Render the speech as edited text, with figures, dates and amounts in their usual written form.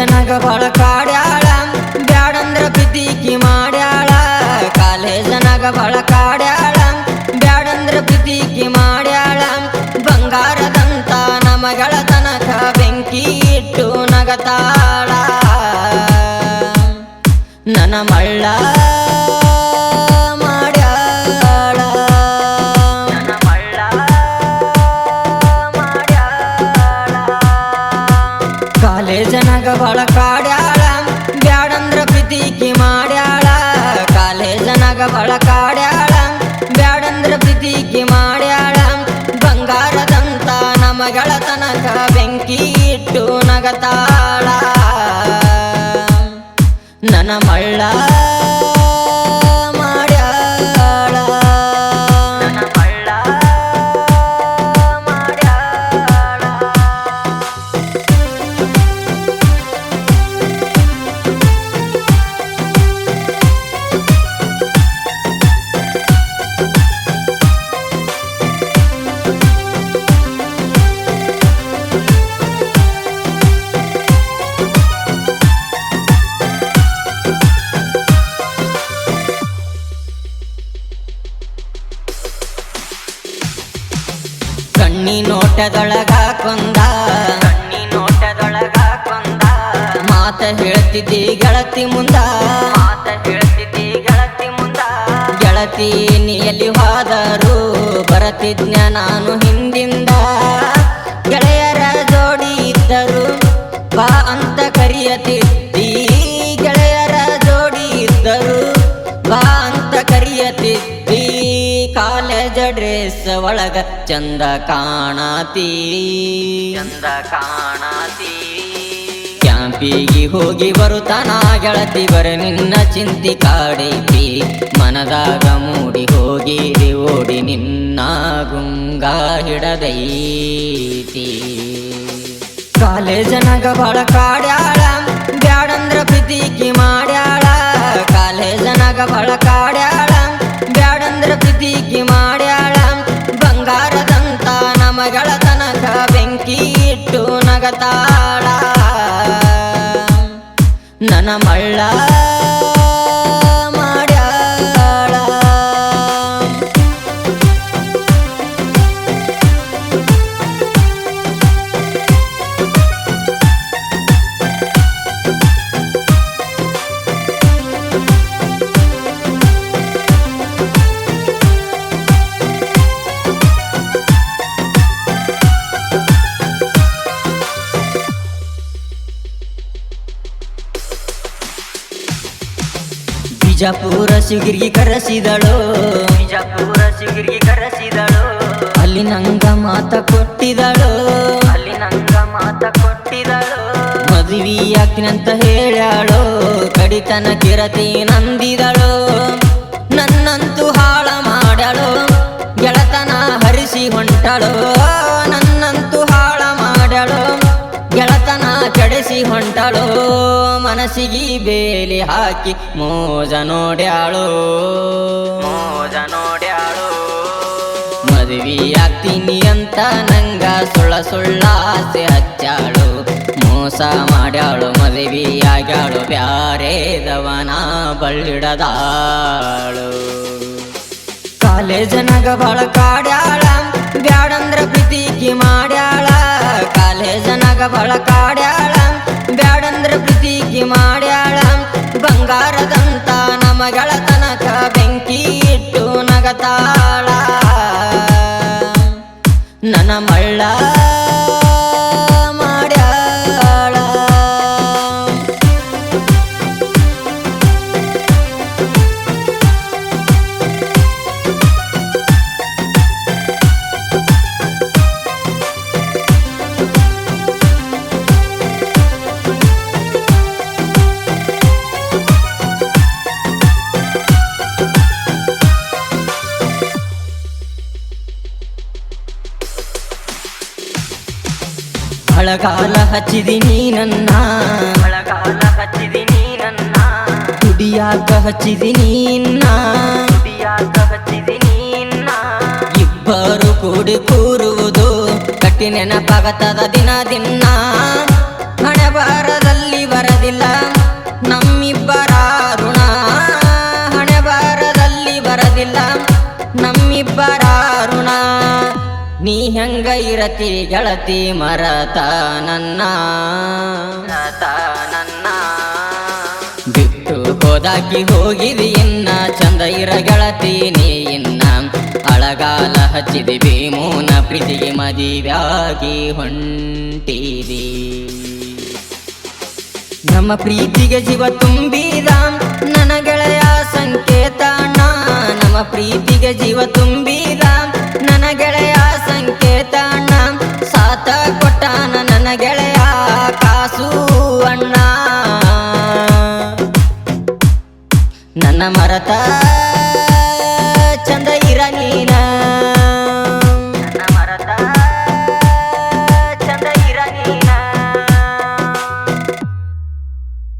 ಕಾಲೇಜನಾಗ ಬಾಳ ಕಾಡ್ಯಾಳ ಬ್ಯಾಡಂದ್ರ ಪ್ರೀತಿಕಿ ಮಾಡ್ಯಾಳ ಕಾಲೇಜನಾಗ ಬಾಳ ಕಾಡ್ಯಾಳ ಬ್ಯಾಡಂದ್ರ ಪ್ರೀತಿಕಿ ಮಾಡ್ಯಾಳ ಬಂಗಾರದಂತ ನಮಗಳ ತನಕ ಬೆಂಕಿ ಇಟ್ಟು ನಗತಾಳ ನನ್ನ ಮಳ್ಳ ಮಾಡ್ಯಾಳ ನನ್ನ ಮಳ್ಳ ಮಾಡ್ಯಾಳ ಕಾಲೇಜನಾಗ ಬಾಳ ಕಾಡ್ಯಾಳ ಬ್ಯಾಡಂದ್ರ ಪ್ರೀತಿಕಿ ಮಾಡ್ಯಾಳ ಕಾಲೇಜನಾಗ ಬಾಳ ಕಾಡ್ಯಾಳ ಬ್ಯಾಡಂದ್ರ ಪ್ರೀತಿಕಿ ಮಾಡ್ಯಾಳ ಬಂಗಾರದಂತ ನಮಗಳ ತನಕ ಬೆಂಕಿ ಇಟ್ಟು ನಗತಾಳ ನನ್ನ ಮಳ್ಳ ಮಾಡ್ಯಾಳ ನನ್ನ ಮಳ್ಳ ಮಾಡ್ಯಾಳ ಕಣ್ಣಿ ನೋಟದೊಳಗ ಕೊಂದ ಕಣ್ಣಿ ನೋಟದೊಳಗ ಕೊಂದ ಮಾತ ಹೇಳ್ತಿದ್ದಿ ಗೆಳತಿ ಮುಂದ ಮಾತ ಹೇಳ್ತಿದ್ದಿ ಗೆಳತಿ ಮುಂದ ಗೆಳತಿ ನೀಯಲ್ಲಿ ಹೋದರು ಬರತಿದ್ನ ನಾನು ಹಿಂದಿಂದ ಗೆಳೆಯರ ಜೋಡಿ ಇದ್ದರು ಬಾ ಅಂತ ಕರಿಯತಿದ್ದಿ ಗೆಳೆಯರ ಜೋಡಿ ಇದ್ದರು ಬಾ ಅಂತ ಕರಿಯತಿದ್ದಿ ಕಾಲೇಜ ಡ್ರೆಸ್ ಒಳಗ ಚಂದ ಕಾಣತಿ ಚಂದ ಕಾಣತಿ ಕ್ಯಾಂಪಿಗೆ ಹೋಗಿ ಬರುತ್ತಾನ ಗೆಳತಿ ಬರ ನಿನ್ನ ಚಿಂತಿ ಕಾಡೈತಿ ಮನದಾಗ ಮೂಡಿ ಹೋಗಿ ಓಡಿ ನಿನ್ನ ಗುಂಗ ಹಿಡದೈತಿ ಕಾಲೇಜನಾಗ ಬಾಳ ಕಾಡ್ಯಾಳ ಬ್ಯಾಡಂದ್ರ ಪ್ರೀತಿಕಿ ಮಾಡ್ಯಾಳ ಕಾಲೇಜನಾಗ ಬಾಳ ಕಾಡ್ಯಾಳ ಬ್ಯಾಡಂದ್ರ ಪ್ರೀತಿಕಿ ಮಾಡ್ಯಾಳ ಬಂಗಾರದಂತ ನಮಗಳ ತನಕ ಬೆಂಕಿ ಇಟ್ಟು ನಗತಾಳ ನನ್ನ ಮಳ್ಳ ಮಾಡ್ಯಾಳ ಬಿಜಾಪುರ ಶಿಗಿರ್ಗಿ ಕರೆಸಿದಳು ಬಿಜಾಪುರ ಶಿಗಿರ್ಗಿ ಕರೆಸಿದಳು ಅಲ್ಲಿ ನಂಗ ಮಾತ ಕೊಟ್ಟಿದಳು ಅಲ್ಲಿ ನಂಗ ಮಾತ ಕೊಟ್ಟಿದಳು ಮದುವೆ ಆಗ್ತೀನಂತ ಹೇಳ್ಯಾಳು ಕಡಿತನ ಕಿರತಿ ನಂದಿದಳು ನನ್ನಂತೂ ಹಾಳ ಮಾಡ್ಯಾಳು ಗೆಳತನ ಹರಿಸಿ ಹೊಂಟಳು ನನ್ನಂತೂ ಹಾಳ ಮಾಡ್ಯಾಳು ಗೆಳತನ ಕೆಡಿಸಿ ಹೊಂಟಳು ಮನಸ್ಸಿಗೆ ಬೇಲಿ ಹಾಕಿ ಮೋಜ ನೋಡ್ಯಾಳು ಮೋಜ ನೋಡ್ಯಾಳು ಮದುವೆ ಆಗ್ತೀನಿ ಅಂತ ನಂಗ ಸುಳ್ಳ ಸುಳ್ಳ ಆಸೆ ಹಚ್ಚಾಳು ಮೋಸ ಮಾಡ್ಯಾಳು ಮದುವೆ ಆಗ್ಯಾಳು ಬ್ಯಾರೇದವನ ಬಳ್ಳಿಡದಾಳು ಕಾಲೇಜನಾಗ ಬಾಳ ಕಾಡ್ಯಾಳ ಬ್ಯಾಡಂದ್ರ ಪ್ರೀತಿಕಿ ಮಾಡ್ಯಾಳ ಕಾಲೇಜನಾಗ ಬಾಳ ಕಾಡ್ಯಾಳ ಬ್ಯಾಡಂದ್ರ ಪ್ರೀತಿಕಿ ಮಾಡ್ಯಾಳ ಬಂಗಾರದಂತ ನಮಗಳ ತನಕ ಬೆಂಕಿ ಇಟ್ಟು ನಗತಾಳ ನನ್ನ ಮಳ್ಳ ಮಾಡ್ಯಾಳ ಬಳಗಾಲ ಹಚ್ಚಿದಿನಿ ನನ್ನ ಬಳಗಾಲ ಹಚ್ಚಿದಿನಿ ನನ್ನ ಕುಡಿಯಾಕ ಹಚ್ಚಿದಿನಿ ಕುಡಿಯಾಕ ಹಚ್ಚಿದಿನಿ ಇಬ್ಬರು ಕೂಡಿ ಕೂರುವುದು ಕಟ್ಟಿ ನೆನಪಾಗತದ ದಿನ ದಿನ ಹಣೆ ಬಾರದಲ್ಲಿ ಇರತಿ ಗೆಳತಿ ಮರತ ನನ್ನ ಬಿಟ್ಟು ಹೋದಾಕಿ ಹೋಗಿದಿ ಇನ್ನ ಚಂದ ಇರ ಗೆಳತಿ ನೀ ಇನ್ನ ಅಳಗಾಲ ಹಚ್ಚಿದಿ ಭೀಮೂನ ಪ್ರೀತಿಗೆ ಮದಿವ್ಯಾಗಿ ಹೊಂಟಿದಿ ನಮ್ಮ ಪ್ರೀತಿಗೆ ಜೀವ ತುಂಬಿದ ನನ್ನ ಗೆಳೆಯ ಸಂಕೇತಣ್ಣ ನಮ್ಮ ಪ್ರೀತಿಗೆ ಜೀವ ತುಂಬಿದ ನನ್ನ ಗೆಳೆಯ ಸಂಕೇತಣ್ಣ ಸಾತ ಕೊಟ್ಟಾನ ನನ್ನ ಗೆಳೆಯ ಕಾಸು ಅಣ್ಣ ನನ್ನ ಮರತ